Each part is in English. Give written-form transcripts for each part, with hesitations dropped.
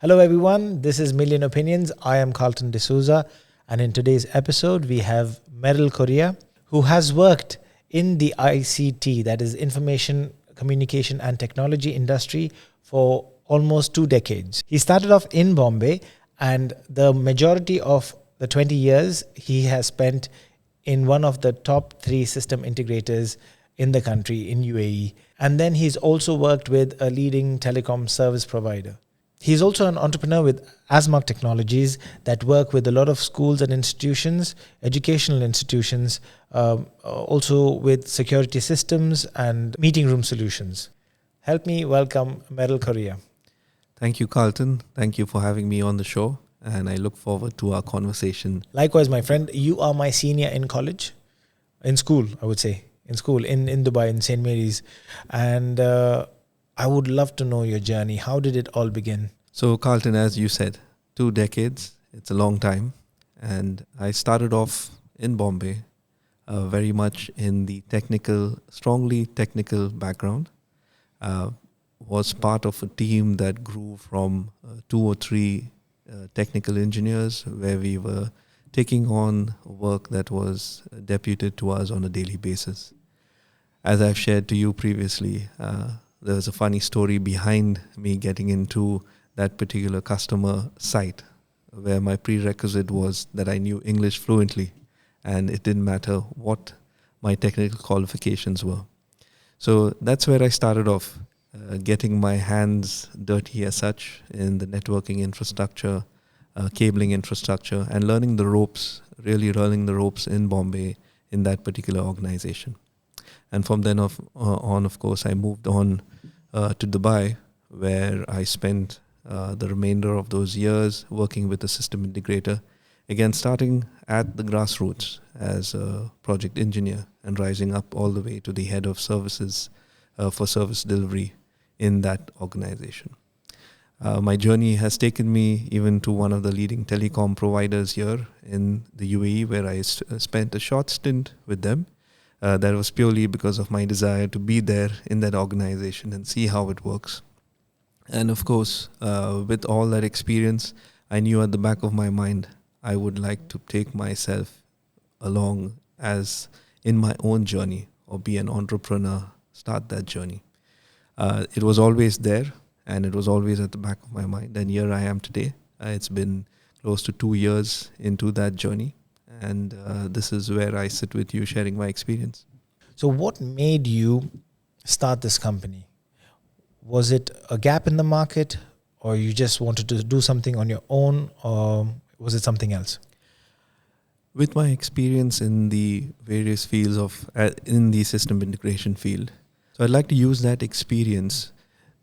Hello everyone, this is Million Opinions. I am Carlton D'Souza, and in today's episode we have Merrill Correia, who has worked in the ICT, that is Information, Communication and Technology industry for almost 2 decades. He started off in Bombay, and the majority of the 20 years he has spent in one of the top 3 system integrators in the country, in UAE. And then he's also worked with a leading telecom service provider. He's also an entrepreneur with Asmark Technologies that work with a lot of schools and institutions, educational institutions, also with security systems and meeting room solutions. Help me welcome Merrill Correia. Thank you, Carlton. Thank you for having me on the show, and I look forward to our conversation. Likewise, my friend, you are my senior in college, in school, I would say, in Dubai, in St. Mary's. And I would love to know your journey. How did it all begin? So, Carlton, as you said, 2 decades, it's a long time. And I started off in Bombay, very much in the strongly technical background. Was part of a team that grew from 2 or 3 technical engineers, where we were taking on work that was deputed to us on a daily basis. As I've shared to you previously, there's a funny story behind me getting into that particular customer site, where my prerequisite was that I knew English fluently, and it didn't matter what my technical qualifications were. So that's where I started off, getting my hands dirty as such in the networking infrastructure, cabling infrastructure, and learning the ropes in Bombay in that particular organization. And from then on, of course, I moved on to Dubai, where I spent the remainder of those years working with a system integrator, again starting at the grassroots as a project engineer and rising up all the way to the head of services for service delivery in that organization. My journey has taken me even to one of the leading telecom providers here in the UAE, where I spent a short stint with them. That was purely because of my desire to be there in that organization and see how it works. And of course, with all that experience, I knew at the back of my mind, I would like to take myself along as in my own journey, or be an entrepreneur, start that journey. It was always there, and it was always at the back of my mind. And here I am today. It's been close to 2 years into that journey. And this is where I sit with you sharing my experience. So what made you start this company? Was it a gap in the market, or you just wanted to do something on your own, or was it something else? With my experience in the various fields in the system integration field, so I'd like to use that experience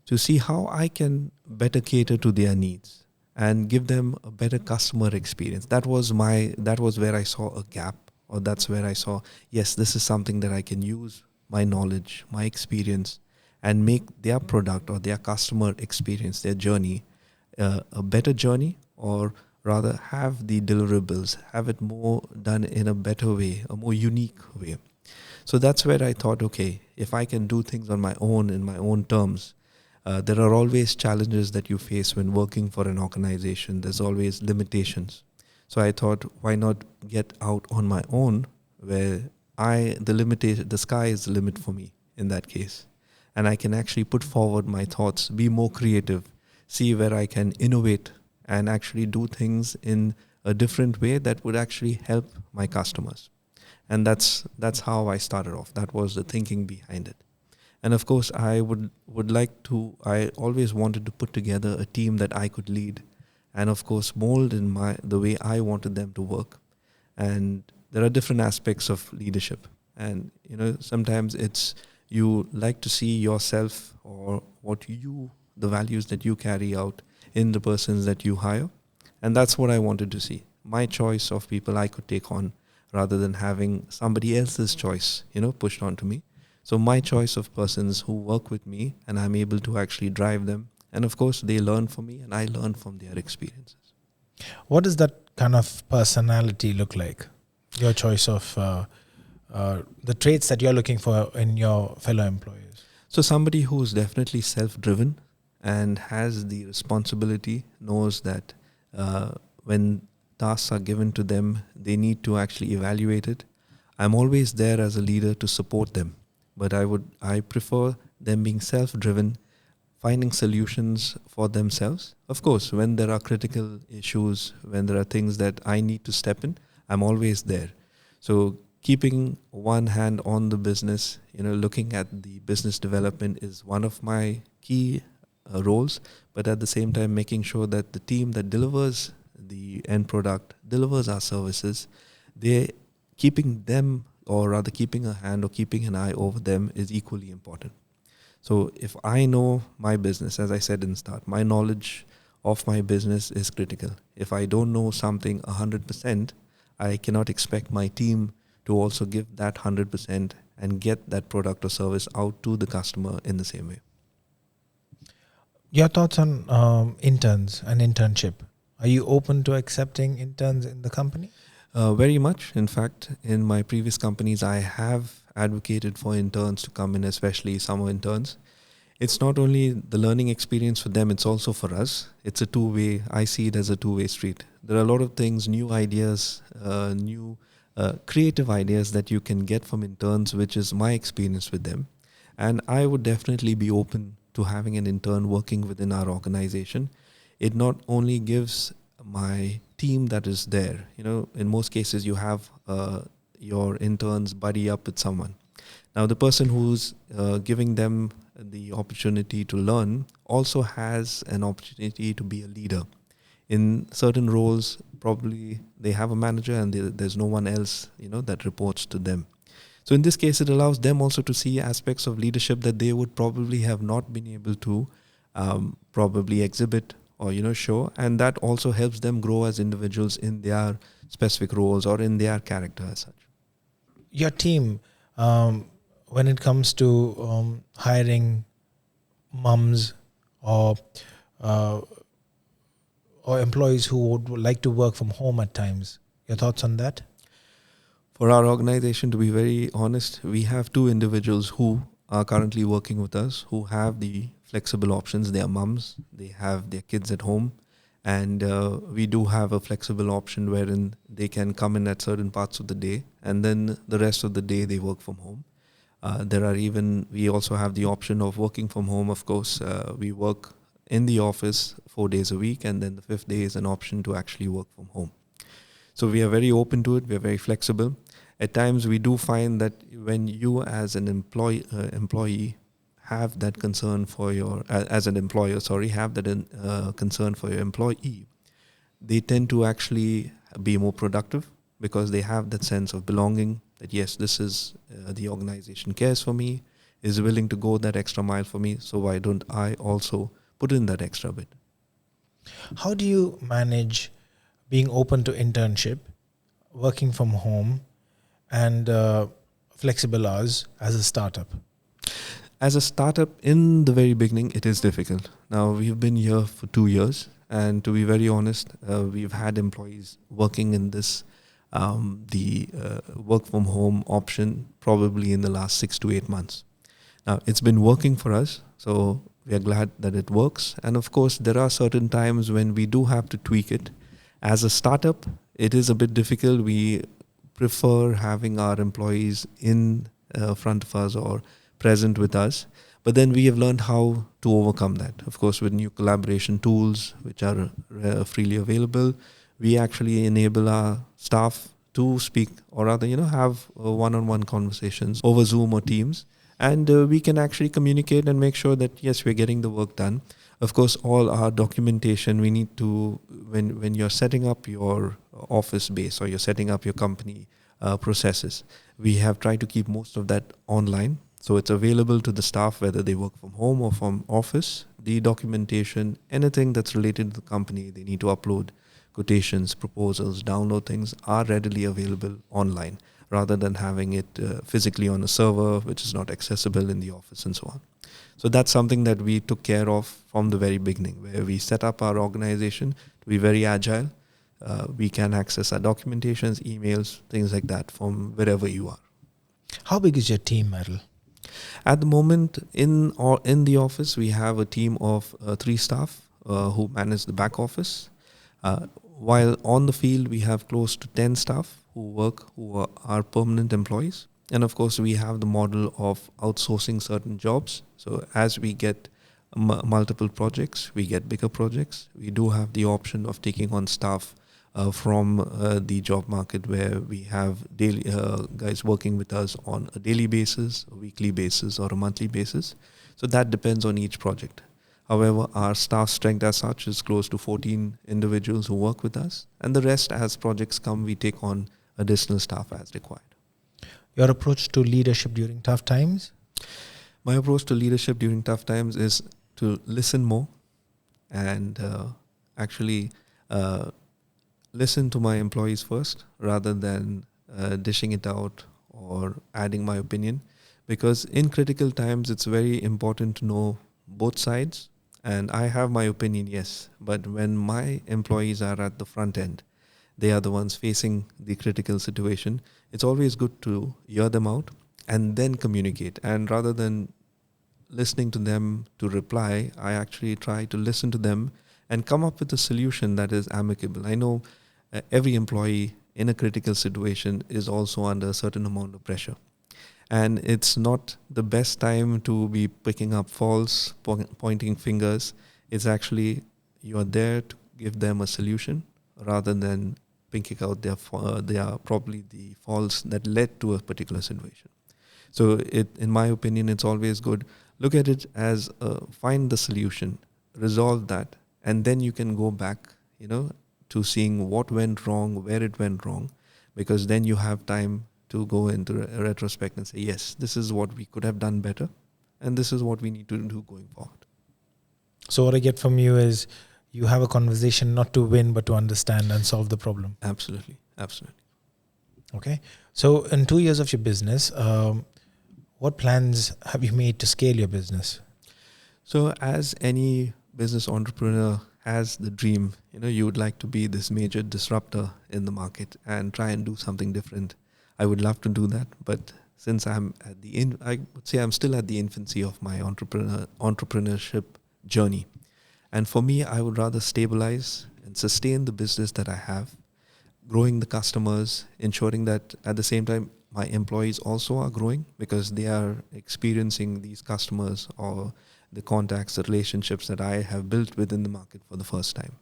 to see how I can better cater to their needs and give them a better customer experience. That was where I saw a gap, or that's where I saw, yes, this is something that I can use my knowledge, my experience, and make their product or their customer experience, their journey, a better journey, or rather have the deliverables, have it more done in a better way, a more unique way. So that's where I thought, okay, if I can do things on my own, in my own terms, there are always challenges that you face when working for an organization. There's always limitations. So I thought, why not get out on my own, where the sky is the limit for me in that case. And I can actually put forward my thoughts, be more creative, see where I can innovate and actually do things in a different way that would actually help my customers. And that's how I started off. That was the thinking behind it. And of course, I I always wanted to put together a team that I could lead, and of course mold in the way I wanted them to work. And there are different aspects of leadership. And sometimes you like to see yourself or the values that you carry out in the persons that you hire. And that's what I wanted to see. My choice of people I could take on, rather than having somebody else's choice, pushed onto me. So my choice of persons who work with me, and I'm able to actually drive them. And of course, they learn from me and I learn from their experiences. What does that kind of personality look like? Your choice of the traits that you're looking for in your fellow employees? So somebody who's definitely self-driven and has the responsibility, knows that when tasks are given to them, they need to actually evaluate it. I'm always there as a leader to support them, but I prefer them being self-driven, finding solutions for themselves. Of course, when there are critical issues, when there are things that I need to step in, I'm always there. So keeping one hand on the business, looking at the business development is one of my key roles, but at the same time making sure that the team that delivers the end product, delivers our services, they keeping them, or rather keeping a hand or keeping an eye over them, is equally important. So if I know my business, as I said in the start, my knowledge of my business is critical. If I don't know something 100%, I cannot expect my team to also give that 100% and get that product or service out to the customer in the same way. Your thoughts on interns and internship? Are you open to accepting interns in the company? Very much. In fact, in my previous companies, I have advocated for interns to come in, especially summer interns. It's not only the learning experience for them, it's also for us. It's a two-way, I see it as a two-way street. There are a lot of things, new ideas, new creative ideas that you can get from interns, which is my experience with them. And I would definitely be open to having an intern working within our organization. It not only gives my team that is there, in most cases you have your interns buddy up with someone. Now the person who's giving them the opportunity to learn also has an opportunity to be a leader. In certain roles, probably they have a manager and there's no one else, that reports to them. So in this case, it allows them also to see aspects of leadership that they would probably have not been able to probably exhibit or, show. And that also helps them grow as individuals in their specific roles or in their character as such. Your team, when it comes to hiring mums or employees who would like to work from home at times, your thoughts on that? For our organization, to be very honest, we have two individuals who are currently working with us who have the flexible options. They are mums, they have their kids at home, and we do have a flexible option wherein they can come in at certain parts of the day and then the rest of the day they work from home. We also have the option of working from home. Of course, we work in the office 4 days a week, and then the 5th day is an option to actually work from home. So we are very open to it. We are very flexible. At times, we do find that when you as an employee have that concern for your, as an employer, have that concern for your employee, they tend to actually be more productive because they have that sense of belonging, that yes, this is the organization cares for me, is willing to go that extra mile for me, so why don't I also put in that extra bit? How do you manage being open to internship, working from home, and flexible hours as a startup? As a startup, in the very beginning, it is difficult. Now, we've been here for 2 years, and to be very honest, we've had employees working in this work from home option probably in the last 6 to 8 months. Now, it's been working for us, so we are glad that it works. And of course, there are certain times when we do have to tweak it. As a startup, it is a bit difficult. We prefer having our employees in front of us or present with us. But then we have learned how to overcome that. Of course, with new collaboration tools, which are freely available, we actually enable our staff to speak or rather, have one-on-one conversations over Zoom or Teams. And we can actually communicate and make sure that, yes, we're getting the work done. Of course, all our documentation, we need to, when you're setting up your office base or you're setting up your company processes, we have tried to keep most of that online. So it's available to the staff, whether they work from home or from office. The documentation, anything that's related to the company, they need to upload quotations, proposals, download things, are readily available online rather than having it physically on a server, which is not accessible in the office and so on. So that's something that we took care of from the very beginning, where we set up our organization to be very agile. We can access our documentations, emails, things like that from wherever you are. How big is your team, Merrill? At the moment, in the office, we have a team of 3 staff who manage the back office. While on the field, we have close to 10 staff who are permanent employees. And of course, we have the model of outsourcing certain jobs. So as we get multiple projects, we get bigger projects. We do have the option of taking on staff from the job market, where we have daily guys working with us on a daily basis, a weekly basis, or a monthly basis. So that depends on each project. However, our staff strength as such is close to 14 individuals who work with us, and the rest, as projects come, we take on additional staff as required. Your approach to leadership during tough times? My approach to leadership during tough times is to listen more and actually listen to my employees first, rather than dishing it out or adding my opinion. Because in critical times, it's very important to know both sides. And I have my opinion, yes. But when my employees are at the front end, they are the ones facing the critical situation, it's always good to hear them out and then communicate. And rather than listening to them to reply, I actually try to listen to them and come up with a solution that is amicable. I know every employee in a critical situation is also under a certain amount of pressure. And it's not the best time to be picking up faults, pointing fingers. It's actually, you are there to give them a solution rather than picking out their probably the faults that led to a particular situation. So in my opinion, it's always good. Look at it as find the solution, resolve that, and then you can go back, to seeing what went wrong, where it went wrong, because then you have time to go into a retrospect and say, yes, this is what we could have done better, and this is what we need to do going forward. So what I get from you is you have a conversation not to win, but to understand and solve the problem. Absolutely. Absolutely. Okay. So in 2 years of your business, what plans have you made to scale your business? So as any business entrepreneur has the dream, you would like to be this major disruptor in the market and try and do something different. I would love to do that, but since I'm at I would say I'm still at the infancy of my entrepreneurship journey. And for me, I would rather stabilize and sustain the business that I have, growing the customers, ensuring that at the same time, my employees also are growing because they are experiencing these customers or the contacts, the relationships that I have built within the market for the first time.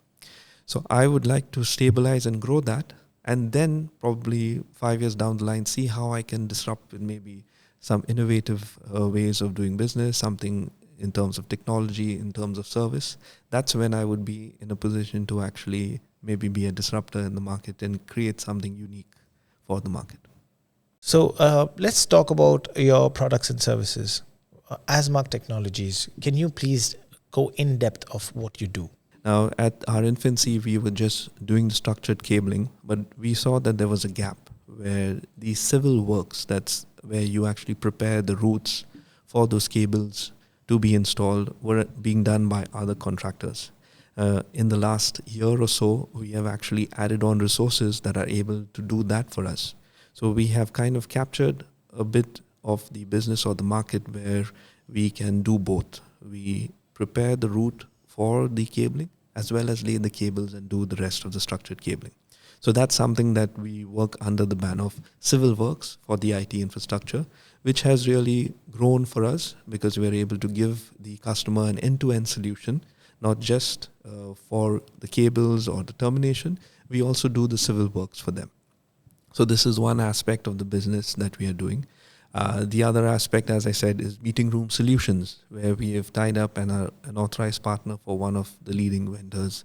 So I would like to stabilize and grow that, and then probably 5 years down the line, see how I can disrupt with maybe some innovative ways of doing business, something in terms of technology, in terms of service. That's when I would be in a position to actually maybe be a disruptor in the market and create something unique for the market. So let's talk about your products and services. Asmark Technologies, can you please go in depth of what you do? Now, at our infancy, we were just doing the structured cabling, but we saw that there was a gap where the civil works, that's where you actually prepare the routes for those cables to be installed, were being done by other contractors. In the last year or so, we have actually added on resources that are able to do that for us. So we have kind of captured a bit of the business or the market where we can do both. We prepare the route for the cabling as well as lay the cables and do the rest of the structured cabling. So that's something that we work under the ban of civil works for the IT infrastructure, which has really grown for us because we're able to give the customer an end-to-end solution, not just for the cables or the termination. We also do the civil works for them. So this is one aspect of the business that we are doing. The other aspect, as I said, is meeting room solutions, where we have tied up an authorized partner for one of the leading vendors,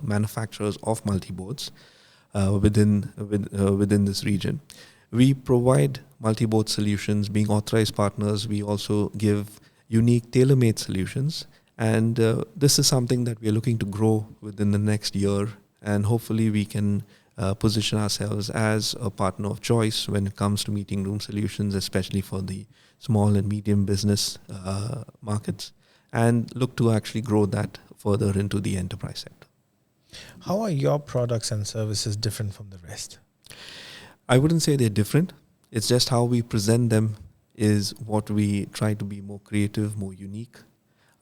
manufacturers of multi-boards within this region. We provide multi-board solutions. Being authorized partners, we also give unique tailor-made solutions. And this is something that we are looking to grow within the next year. And hopefully we can position ourselves as a partner of choice when it comes to meeting room solutions, especially for the small and medium business markets, and look to actually grow that further into the enterprise sector. How are your products and services different from the rest? I wouldn't say they're different. It's just how we present them is what we try to be more creative, more unique.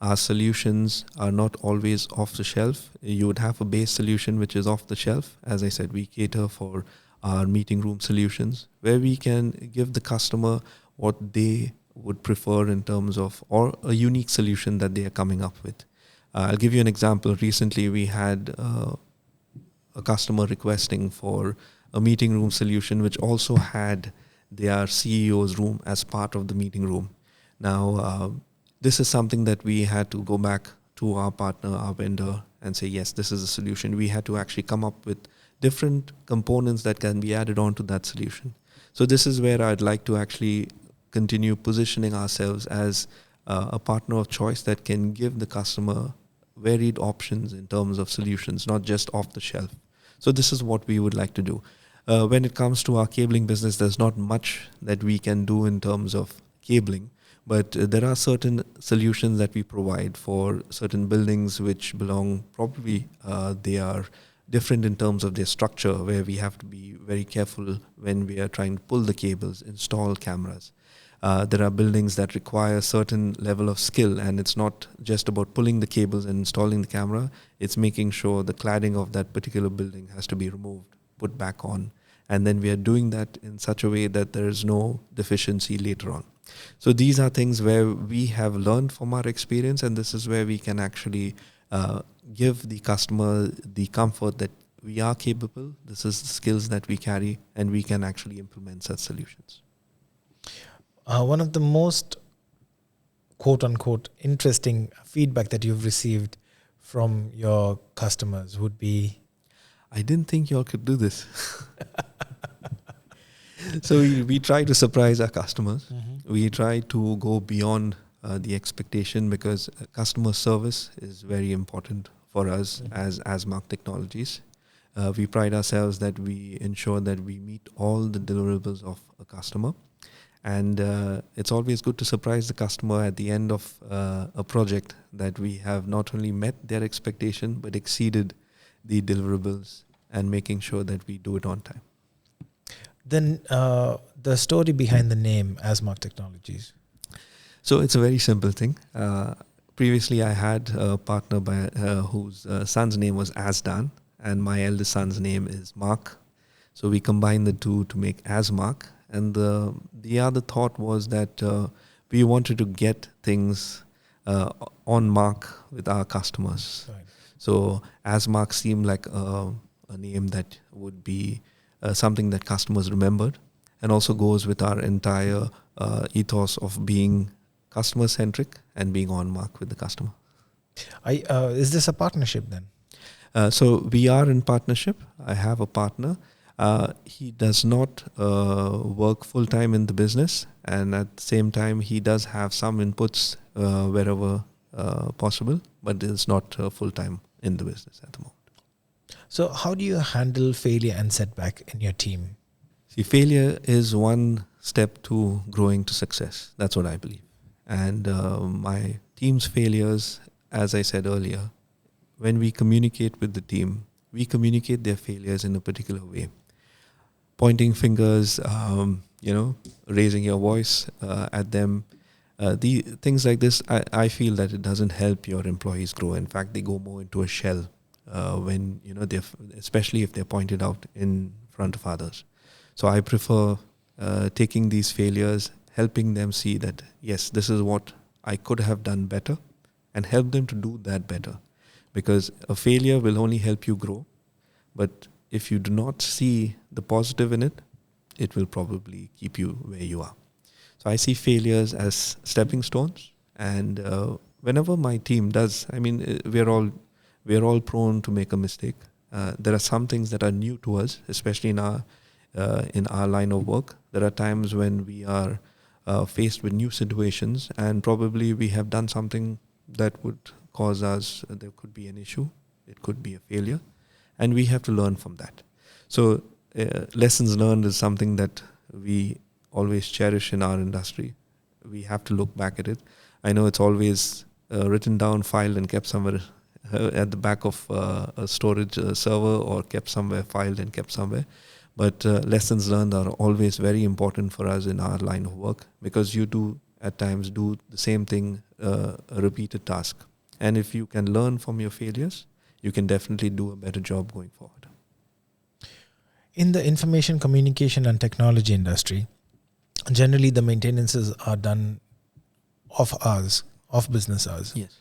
Our solutions are not always off the shelf. You would have a base solution which is off the shelf. As I said, we cater for our meeting room solutions where we can give the customer what they would prefer in terms of, or a unique solution that they are coming up with. I'll give you an example. Recently, we had a customer requesting for a meeting room solution which also had their CEO's room as part of the meeting room. Now, this is something that we had to go back to our partner, our vendor, and say, yes, this is a solution. We had to actually come up with different components that can be added on to that solution. So this is where I'd like to actually continue positioning ourselves as a partner of choice that can give the customer varied options in terms of solutions, not just off the shelf. So this is what we would like to do. When it comes to our cabling business, there's not much that we can do in terms of cabling, but there are certain solutions that we provide for certain buildings which belong, probably they are different in terms of their structure, where we have to be very careful when we are trying to pull the cables, install cameras. There are buildings that require a certain level of skill, and it's not just about pulling the cables and installing the camera. It's making sure the cladding of that particular building has to be removed, put back on, and then we are doing that in such a way that there is no deficiency later on. So these are things where we have learned from our experience, and this is where we can actually give the customer the comfort that we are capable. This is the skills that we carry, and we can actually implement such solutions. One of the most quote-unquote interesting feedback that you've received from your customers would be, I didn't think y'all could do this. So we try to surprise our customers. Mm-hmm. We try to go beyond the expectation, because customer service is very important for us as ASMARC Technologies. We pride ourselves that we ensure that we meet all the deliverables of a customer. And it's always good to surprise the customer at the end of a project, that we have not only met their expectation but exceeded the deliverables, and making sure that we do it on time. Then the story behind the name ASMARC Technologies. So it's a very simple thing. Previously, I had a partner whose son's name was Asdan, and my eldest son's name is Mark. So we combined the two to make ASMARC. And the other thought was that we wanted to get things on mark with our customers. Right. So ASMARC seemed like a name that would be something that customers remembered, and also goes with our entire ethos of being customer-centric and being on mark with the customer. Is this a partnership then? So we are in partnership. I have a partner. He does not work full-time in the business, and at the same time he does have some inputs wherever possible, but is not full-time in the business at the moment. So how do you handle failure and setback in your team? See, failure is one step to growing to success. That's what I believe. And my team's failures, as I said earlier, when we communicate with the team, we communicate their failures in a particular way. Pointing fingers, raising your voice at them. The things like this, I feel that it doesn't help your employees grow. In fact, they go more into a shell when, especially if they're pointed out in front of others. So I prefer taking these failures, helping them see that, yes, this is what I could have done better, and help them to do that better. Because a failure will only help you grow, but if you do not see the positive in it, it will probably keep you where you are. So I see failures as stepping stones, and whenever my team does, we're all prone to make a mistake. There are some things that are new to us, especially in our line of work. There are times when we are faced with new situations, and probably we have done something that would cause us, there could be an issue, it could be a failure, and we have to learn from that. So lessons learned is something that we always cherish in our industry. We have to look back at it. I know it's always written down, filed, and kept somewhere at the back of a storage server, or kept somewhere, filed and kept somewhere. But lessons learned are always very important for us in our line of work, because you do at times do the same thing, a repeated task. And if you can learn from your failures, you can definitely do a better job going forward. In the information communication and technology industry, generally the maintenances are done of us, of business hours. Yes.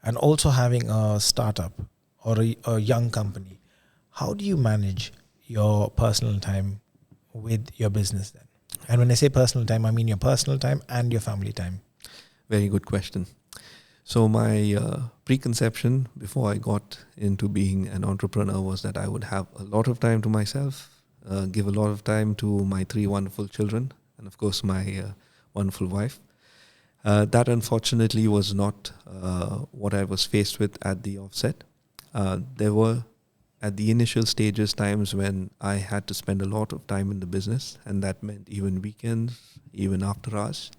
And also having a startup or a young company, how do you manage your personal time with your business then? And when I say personal time, I mean your personal time and your family time. Very good question. So my preconception before I got into being an entrepreneur was that I would have a lot of time to myself, give a lot of time to my 3 wonderful children, and of course my wonderful wife. That unfortunately was not what I was faced with at the offset. There were, at the initial stages, times when I had to spend a lot of time in the business, and that meant even weekends, even after hours.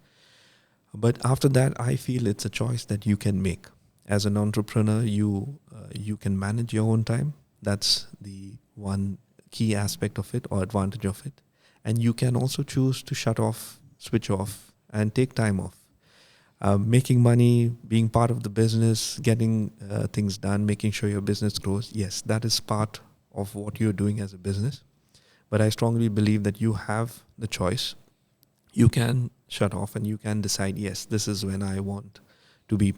But after that, I feel it's a choice that you can make. As an entrepreneur, you can manage your own time. That's the one key aspect of it, or advantage of it. And you can also choose to shut off, switch off, and take time off. Making money, being part of the business, getting things done, making sure your business grows. Yes, that is part of what you're doing as a business. But I strongly believe that you have the choice. You can shut off and you can decide, yes, this is when I want to be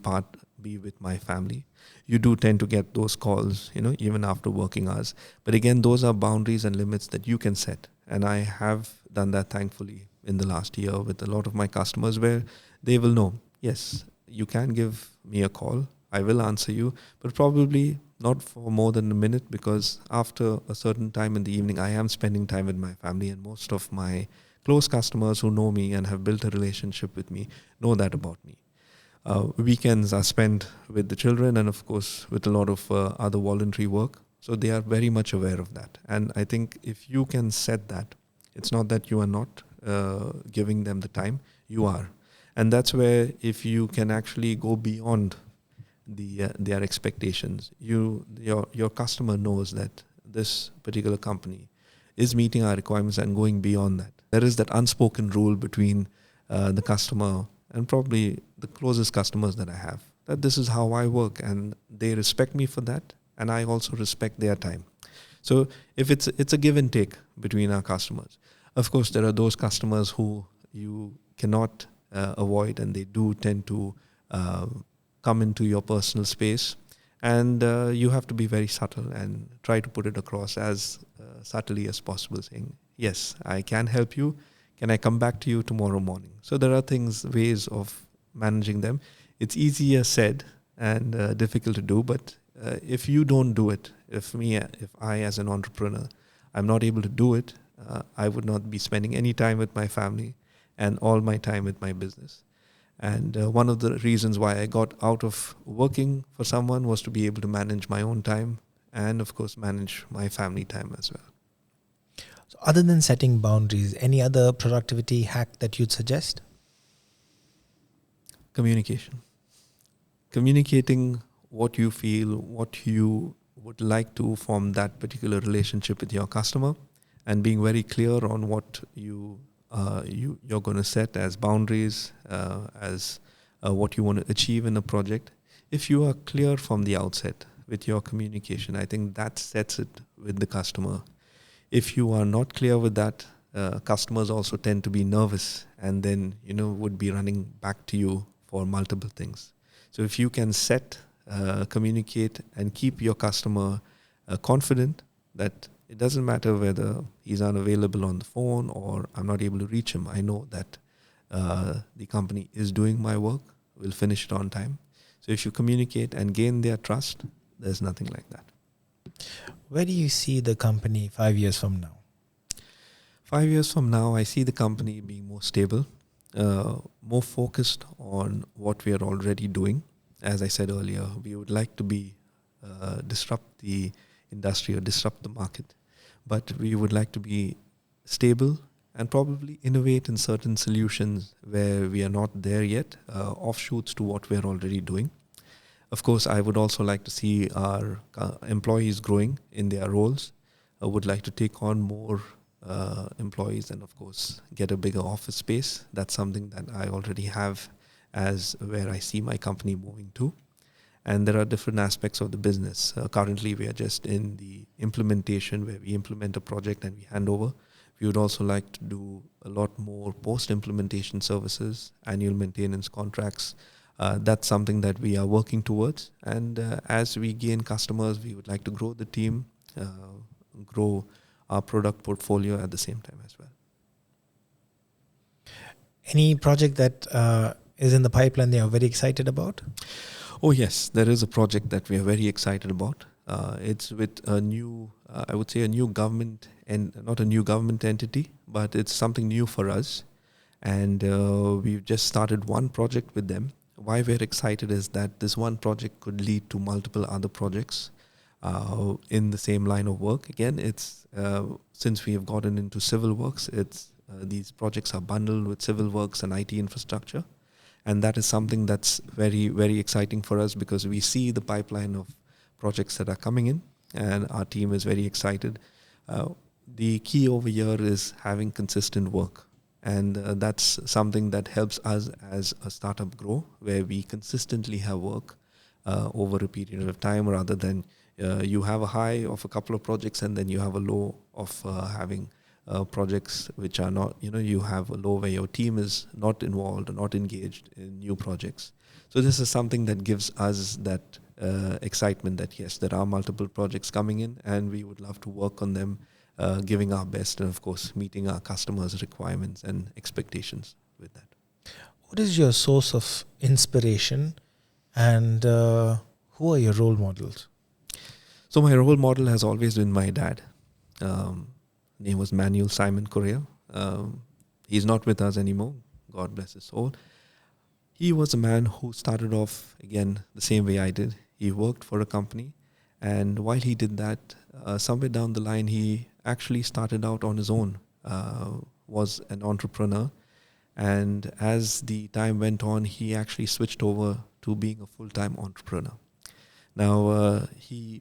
with my family. You do tend to get those calls, even after working hours. But again, those are boundaries and limits that you can set. And I have done that, thankfully, in the last year with a lot of my customers, where they will know, yes, you can give me a call. I will answer you, but probably not for more than a minute, because after a certain time in the evening, I am spending time with my family, and most of my close customers who know me and have built a relationship with me know that about me. Weekends are spent with the children and, of course, with a lot of other voluntary work. So they are very much aware of that. And I think if you can set that, it's not that you are not giving them the time, you are. And that's where, if you can actually go beyond their expectations, your customer knows that this particular company is meeting our requirements and going beyond that. There is that unspoken rule between the customer and probably the closest customers that I have, that this is how I work, and they respect me for that, and I also respect their time. So if it's a give and take between our customers. Of course, there are those customers who you cannot avoid, and they do tend to come into your personal space, and you have to be very subtle and try to put it across as subtly as possible, saying, yes, I can help you. Can I come back to you tomorrow morning? So there are ways of managing them. It's easier said and difficult to do, but if you don't do it, if I as an entrepreneur, I'm not able to do it, I would not be spending any time with my family and all my time with my business. And one of the reasons why I got out of working for someone was to be able to manage my own time and, of course, manage my family time as well. So other than setting boundaries, any other productivity hack that you'd suggest? Communication. Communicating what you feel, what you would like to form that particular relationship with your customer, and being very clear on what you're going to set as boundaries, as what you want to achieve in a project. If you are clear from the outset with your communication, I think that sets it with the customer. If you are not clear with that, customers also tend to be nervous, and then would be running back to you for multiple things. So if you can communicate and keep your customer confident that it doesn't matter whether he's unavailable on the phone or I'm not able to reach him, I know that the company is doing my work, will finish it on time. So if you communicate and gain their trust, there's nothing like that. Where do you see the company 5 years from now? 5 years from now, I see the company being more stable, more focused on what we are already doing. As I said earlier, we would like to disrupt the industry or disrupt the market, but we would like to be stable and probably innovate in certain solutions where we are not there yet, offshoots to what we are already doing. Of course, I would also like to see our employees growing in their roles. I would like to take on more employees and of course get a bigger office space. That's something that I already have as where I see my company moving to. And there are different aspects of the business. Currently, we are just in the implementation where we implement a project and we hand over. We would also like to do a lot more post-implementation services, annual maintenance contracts. That's something that we are working towards. And as we gain customers, we would like to grow the team, grow our product portfolio at the same time as well. Any project that is in the pipeline they are very excited about? Oh yes, there is a project that we are very excited about. It's with a new, I would say a new government, and not a new government entity, but it's something new for us. And we've just started one project with them. Why we're excited is that this one project could lead to multiple other projects in the same line of work. Again, it's since we have gotten into civil works, it's these projects are bundled with civil works and IT infrastructure. And that is something that's very, very exciting for us because we see the pipeline of projects that are coming in and our team is very excited. The key over here is having consistent work. And that's something that helps us as a startup grow, where we consistently have work over a period of time rather than you have a high of a couple of projects and then you have a low of having projects which are not, you have a low where your team is not involved or not engaged in new projects. So this is something that gives us that excitement that yes, there are multiple projects coming in and we would love to work on them, giving our best and of course meeting our customers' requirements and expectations with that. What is your source of inspiration and who are your role models? So my role model has always been my dad. Name was Simon Correia. He's not with us anymore. God bless his soul. He was a man who started off, again, the same way I did. He worked for a company. And while he did that, somewhere down the line, he actually started out on his own, was an entrepreneur. And as the time went on, he actually switched over to being a full-time entrepreneur. Now, he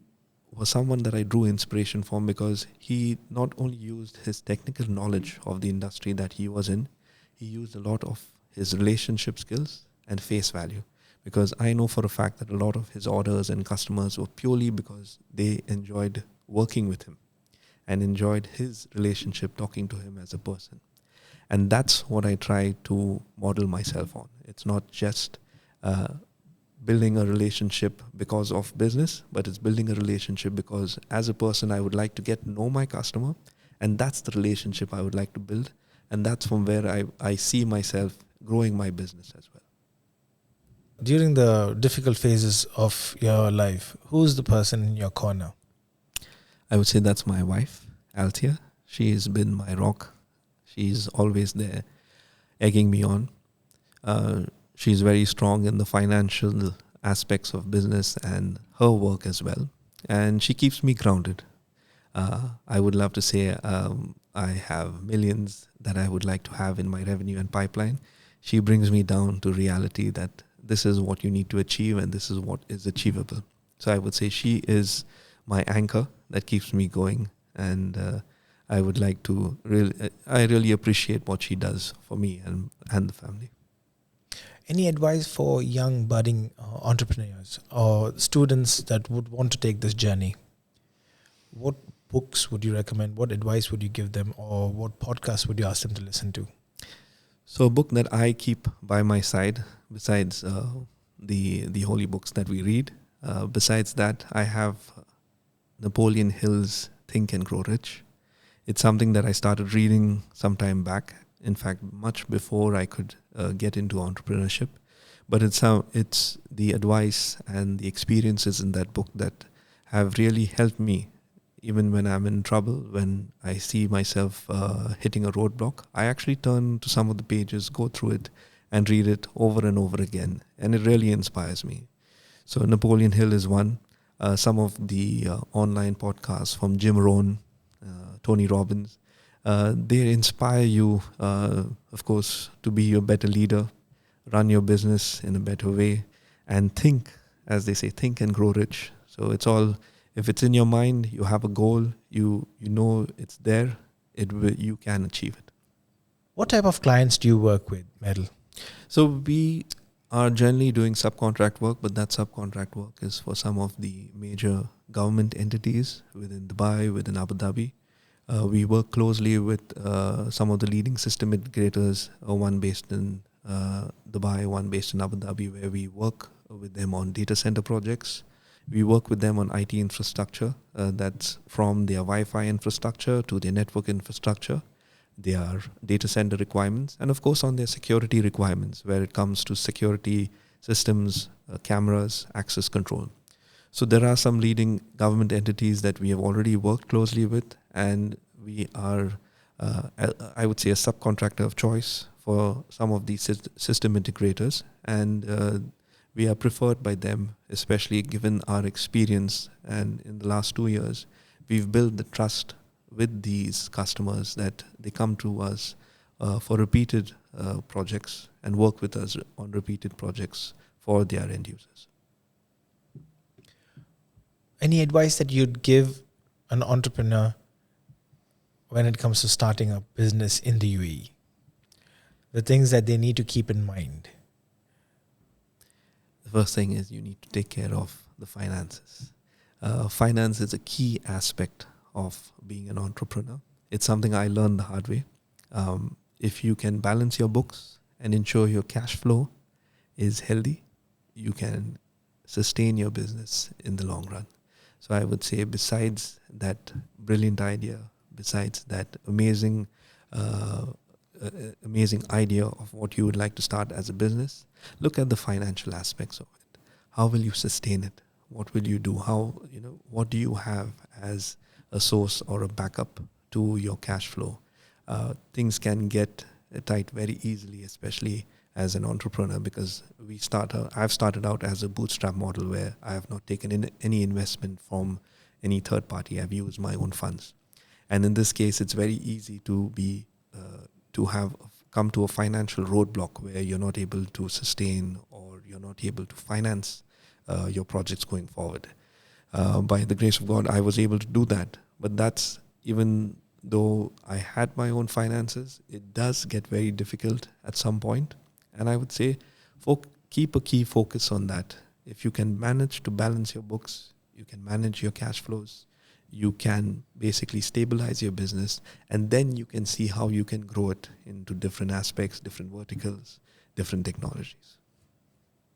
was someone that I drew inspiration from because he not only used his technical knowledge of the industry that he was in, he used a lot of his relationship skills and face value. Because I know for a fact that a lot of his orders and customers were purely because they enjoyed working with him and enjoyed his relationship, talking to him as a person. And that's what I try to model myself on. It's not just building a relationship because of business, but it's building a relationship because as a person, I would like to get to know my customer, and that's the relationship I would like to build. And that's from where I see myself growing my business as well. During the difficult phases of your life, who's the person in your corner? I would say that's my wife, Althea. She's been my rock. She's always there, egging me on. She's very strong in the financial aspects of business and her work as well. And she keeps me grounded. I would love to say I have millions that I would like to have in my revenue and pipeline. She brings me down to reality that this is what you need to achieve and this is what is achievable. So I would say she is my anchor that keeps me going. And I would like to I really appreciate what she does for me and the family. Any advice for young budding entrepreneurs or students that would want to take this journey? What books would you recommend? What advice would you give them? Or what podcasts would you ask them to listen to? So a book that I keep by my side, besides the holy books that we read, besides that, I have Napoleon Hill's Think and Grow Rich. It's something that I started reading some time back. In fact, much before I could get into entrepreneurship. But it's the advice and the experiences in that book that have really helped me. Even when I'm in trouble, when I see myself hitting a roadblock, I actually turn to some of the pages, go through it, and read it over and over again. And it really inspires me. So Napoleon Hill is one. Some of the online podcasts from Jim Rohn, Tony Robbins, they inspire you, of course, to be a better leader, run your business in a better way, and think, as they say, think and grow rich. So it's all, if it's in your mind, you have a goal, you know it's there, you can achieve it. What type of clients do you work with, Merrill? So we are generally doing subcontract work, but that subcontract work is for some of the major government entities within Dubai, within Abu Dhabi. We work closely with some of the leading system integrators, one based in Dubai, one based in Abu Dhabi, where we work with them on data center projects. We work with them on IT infrastructure, that's from their Wi-Fi infrastructure to their network infrastructure, their data center requirements, and of course on their security requirements where it comes to security systems, cameras, access control. So there are some leading government entities that we have already worked closely with, and we are, I would say, a subcontractor of choice for some of these system integrators, and we are preferred by them, especially given our experience. And in the last 2 years, we've built the trust with these customers that they come to us for repeated projects and work with us on repeated projects for their end users. Any advice that you'd give an entrepreneur when it comes to starting a business in the UAE? The things that they need to keep in mind. The first thing is you need to take care of the finances. Finance is a key aspect of being an entrepreneur. It's something I learned the hard way. If you can balance your books and ensure your cash flow is healthy, you can sustain your business in the long run. So I would say, besides that brilliant idea, besides that amazing idea of what you would like to start as a business, look at the financial aspects of it. How will you sustain it? What will you do? What do you have as a source or a backup to your cash flow? Things can get tight very easily, especially as an entrepreneur, because I've started out as a bootstrap model where I have not taken in any investment from any third party. I've used my own funds. And in this case, it's very easy to have come to a financial roadblock where you're not able to sustain or you're not able to finance your projects going forward. By the grace of God, I was able to do that. But that's, even though I had my own finances, it does get very difficult at some point. And I would say keep a key focus on that. If you can manage to balance your books, you can manage your cash flows, you can basically stabilize your business, and then you can see how you can grow it into different aspects, different verticals, different technologies.